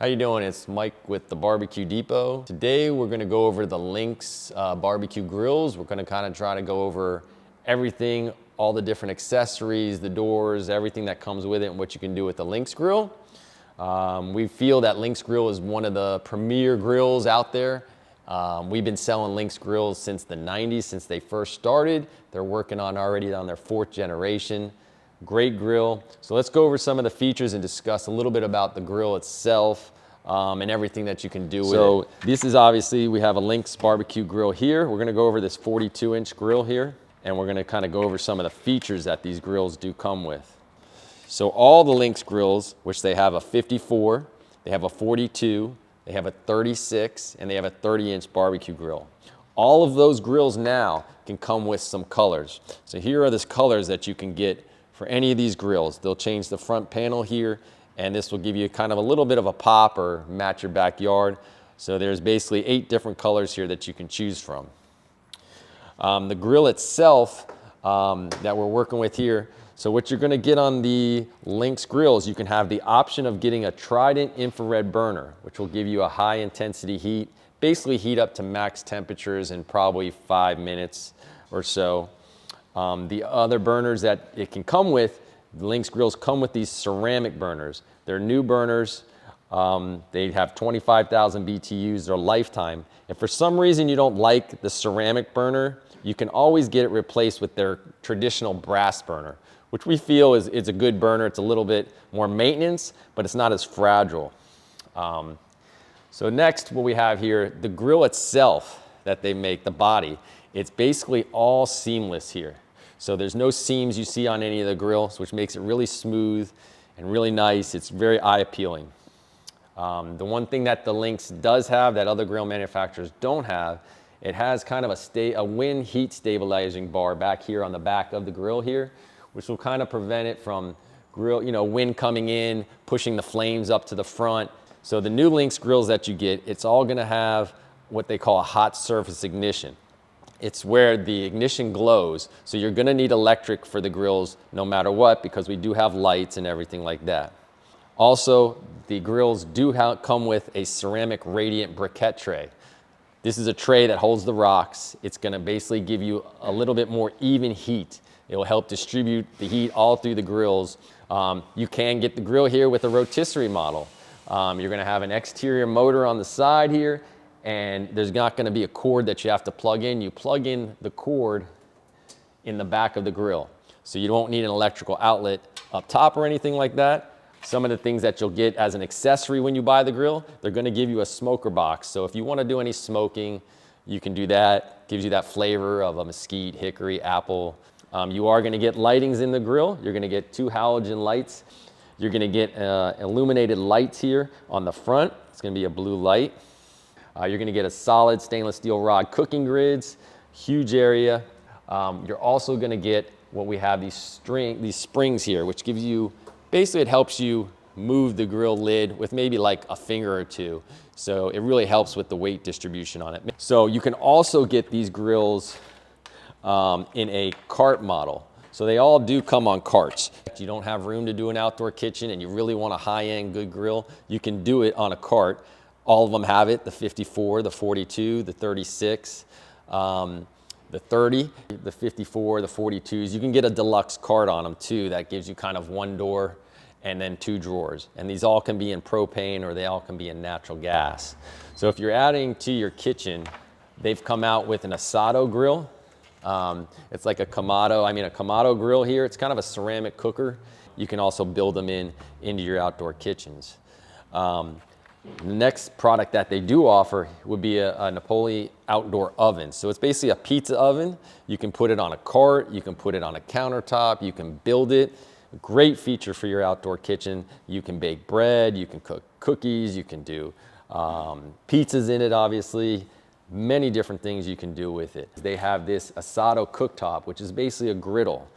How you doing? It's Mike with the Barbecue Depot. Today we're going to go over the Lynx barbecue grills. We're going to kind of try to go over everything, all the different accessories, the doors, everything that comes with it and what you can do with the Lynx grill. We feel that Lynx grill is one of the premier grills out there. We've been selling Lynx grills since the 90s, since they first started. They're working on already on their 4th generation. Great grill. So let's go over some of the features and discuss a little bit about the grill itself and everything that you can do with it. So this is obviously, we have a Lynx barbecue grill here. We're gonna go over this 42-inch grill here, and we're gonna kind of go over some of the features that these grills do come with. So all the Lynx grills, which they have a 54, they have a 42, they have a 36, and they have a 30-inch barbecue grill. All of those grills now can come with some colors. So here are the colors that you can get for any of these grills. They'll change the front panel here, and this will give you kind of a little bit of a pop or match your backyard. So there's basically 8 different colors here that you can choose from. The grill itself that we're working with here, so what you're gonna get on the Lynx grills, you can have the option of getting a Trident Infrared Burner, which will give you a high intensity heat, basically heat up to max temperatures in probably 5 minutes or so. The other burners that it can come with, the Lynx grills come with these ceramic burners. They're new burners. They have 25,000 BTUs, they're lifetime. If for some reason you don't like the ceramic burner, you can always get it replaced with their traditional brass burner, which we feel is a good burner. It's a little bit more maintenance, but it's not as fragile. So next, what we have here, the grill itself that they make, the body, it's basically all seamless here. So there's no seams you see on any of the grills, which makes it really smooth and really nice. It's very eye appealing. The one thing that the Lynx does have that other grill manufacturers don't have, it has kind of a wind heat stabilizing bar back here on the back of the grill here, which will kind of prevent it from wind coming in, pushing the flames up to the front. So the new Lynx grills that you get, it's all gonna have what they call a hot surface ignition. It's where the ignition glows, so you're gonna need electric for the grills no matter what, because we do have lights and everything like that. Also, the grills do come with a ceramic radiant briquette tray. This is a tray that holds the rocks. It's gonna basically give you a little bit more even heat. It will help distribute the heat all through the grills. You can get the grill here with a rotisserie model. You're gonna have an exterior motor on the side here, and there's not gonna be a cord that you have to plug in. You plug in the cord in the back of the grill. So you don't need an electrical outlet up top or anything like that. Some of the things that you'll get as an accessory when you buy the grill, they're gonna give you a smoker box. So if you wanna do any smoking, you can do that. Gives you that flavor of a mesquite, hickory, apple. You are gonna get lightings in the grill. You're gonna get 2 halogen lights. You're gonna get illuminated lights here on the front. It's gonna be a blue light. You're gonna get a solid stainless steel rod cooking grids, huge area. You're also gonna get what we have, these springs here, which gives you, basically it helps you move the grill lid with maybe like a finger or 2. So it really helps with the weight distribution on it. So you can also get these grills in a cart model. So they all do come on carts. If you don't have room to do an outdoor kitchen and you really want a high-end good grill, you can do it on a cart. All of them have it, the 54, the 42, the 36, the 30, the 54, the 42s. You can get a deluxe cart on them too that gives you kind of 1 door and then 2 drawers. And these all can be in propane or they all can be in natural gas. So if you're adding to your kitchen, they've come out with an Asado grill. It's like a Kamado grill here. It's kind of a ceramic cooker. You can also build them into your outdoor kitchens. The next product that they do offer would be a Napoli outdoor oven. So it's basically a pizza oven. You can put it on a cart, you can put it on a countertop, you can build it. Great feature for your outdoor kitchen. You can bake bread, you can cook cookies, you can do pizzas in it, obviously. Many different things you can do with it. They have this Asado cooktop, which is basically a griddle.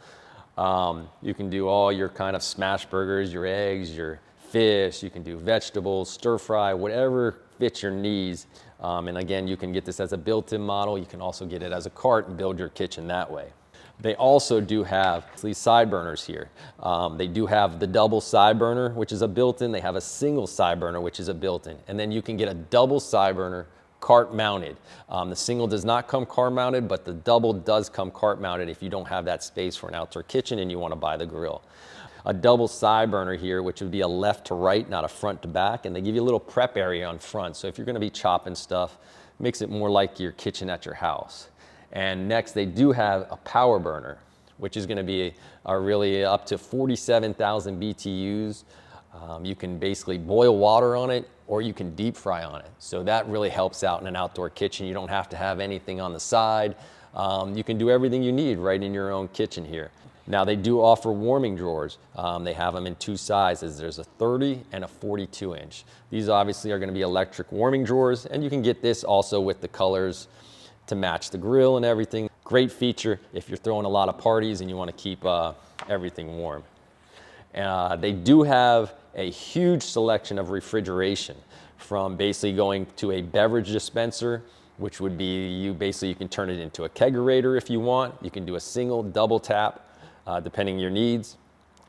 You can do all your kind of smash burgers, your eggs, your fish, you can do vegetables, stir fry, whatever fits your needs. And again, you can get this as a built-in model. You can also get it as a cart and build your kitchen that way. They also do have these side burners here. They do have the double side burner, which is a built-in. They have a single side burner, which is a built-in. And then you can get a double side burner cart mounted. The single does not come cart mounted, but the double does come cart mounted if you don't have that space for an outdoor kitchen and you want to buy the grill. A double side burner here, which would be a left to right, not a front to back. And they give you a little prep area on front. So if you're going to be chopping stuff, it makes it more like your kitchen at your house. And next, they do have a power burner, which is going to be really up to 47,000 BTUs. You can basically boil water on it, or you can deep fry on it. So that really helps out in an outdoor kitchen. You don't have to have anything on the side. You can do everything you need right in your own kitchen here. Now, they do offer warming drawers. They have them in two sizes. There's a 30 and a 42 inch. These obviously are going to be electric warming drawers, and you can get this also with the colors to match the grill and everything. Great feature if you're throwing a lot of parties and you want to keep everything warm. They do have a huge selection of refrigeration, from basically going to a beverage dispenser, which would be you can turn it into a kegerator if you want. You can do a single, double tap, depending on your needs.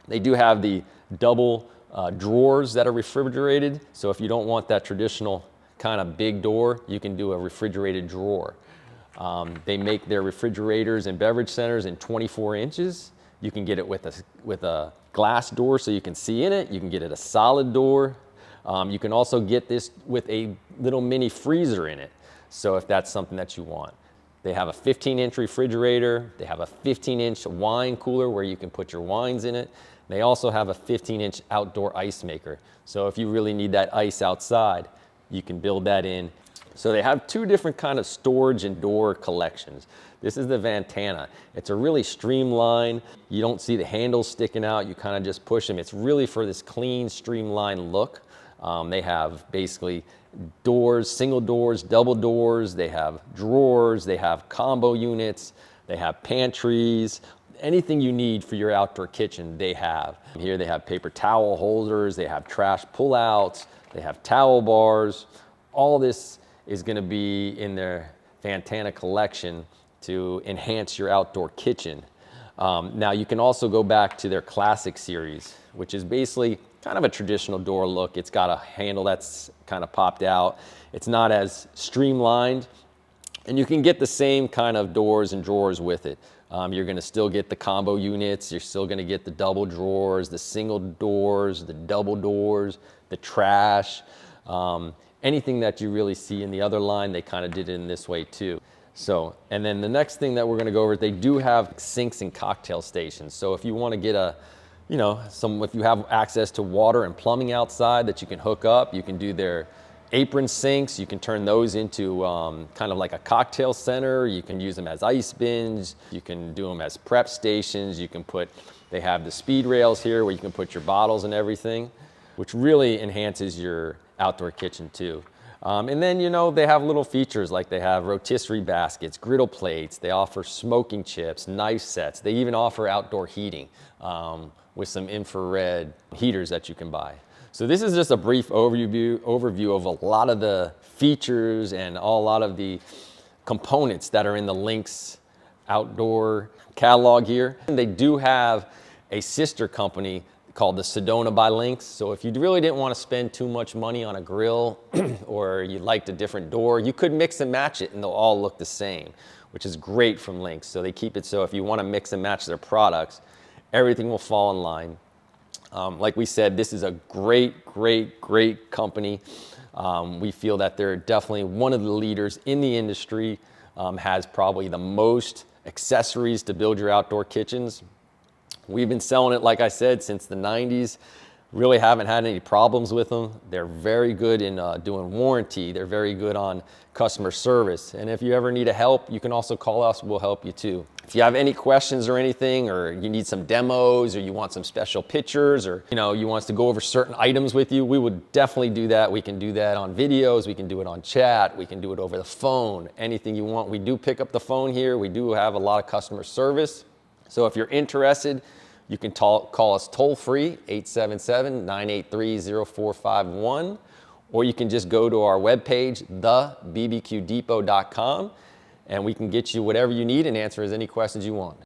They do have the double drawers that are refrigerated. So if you don't want that traditional kind of big door, you can do a refrigerated drawer. They make their refrigerators and beverage centers in 24 inches. You can get it with a glass door so you can see in it. You can get it a solid door. You can also get this with a little mini freezer in it. So if that's something that you want. They have a 15-inch refrigerator. They have a 15-inch wine cooler where you can put your wines in it. They also have a 15-inch outdoor ice maker. So if you really need that ice outside, you can build that in. So they have two different kind of storage and door collections. This is the Ventana. It's a really streamlined, you don't see the handles sticking out, you kind of just push them. It's really for this clean, streamlined look. They have basically doors, single doors, double doors, they have drawers, they have combo units, they have pantries, anything you need for your outdoor kitchen, they have. Here they have paper towel holders, they have trash pullouts, they have towel bars. All this is going to be in their Ventana collection to enhance your outdoor kitchen. Now you can also go back to their classic series, which is basically kind of a traditional door look. It's got a handle that's kind of popped out. It's not as streamlined, and you can get the same kind of doors and drawers with it. You're going to still get the combo units. You're still going to get the double drawers, the single doors, the double doors, the trash. Anything that you really see in the other line, they kind of did it in this way too. So, and then the next thing that we're going to go over is they do have sinks and cocktail stations. So if you want to get if you have access to water and plumbing outside that you can hook up, you can do their apron sinks. You can turn those into kind of like a cocktail center. You can use them as ice bins. You can do them as prep stations. They have the speed rails here where you can put your bottles and everything, which really enhances your outdoor kitchen too. And then, they have little features like they have rotisserie baskets, griddle plates. They offer smoking chips, knife sets. They even offer outdoor heating with some infrared heaters that you can buy. So this is just a brief overview of a lot of the features and a lot of the components that are in the Lynx outdoor catalog here. And they do have a sister company called the Sedona by Lynx. So if you really didn't want to spend too much money on a grill or you liked a different door, you could mix and match it and they'll all look the same, which is great from Lynx. So they keep it so if you want to mix and match their products, everything will fall in line. Like we said, this is a great, great, great company. We feel that they're definitely one of the leaders in the industry, has probably the most accessories to build your outdoor kitchens. We've been selling it, like I said, since the 90s. Really haven't had any problems with them. They're very good in doing warranty. They're very good on customer service. And if you ever need help, you can also call us. We'll help you too. If you have any questions or anything, or you need some demos, or you want some special pictures, or you want us to go over certain items with you, we would definitely do that. We can do that on videos. We can do it on chat. We can do it over the phone. Anything you want. We do pick up the phone here. We do have a lot of customer service. So if you're interested, you can call us toll-free, 877-983-0451, or you can just go to our webpage, thebbqdepot.com, and we can get you whatever you need and answer as any questions you want.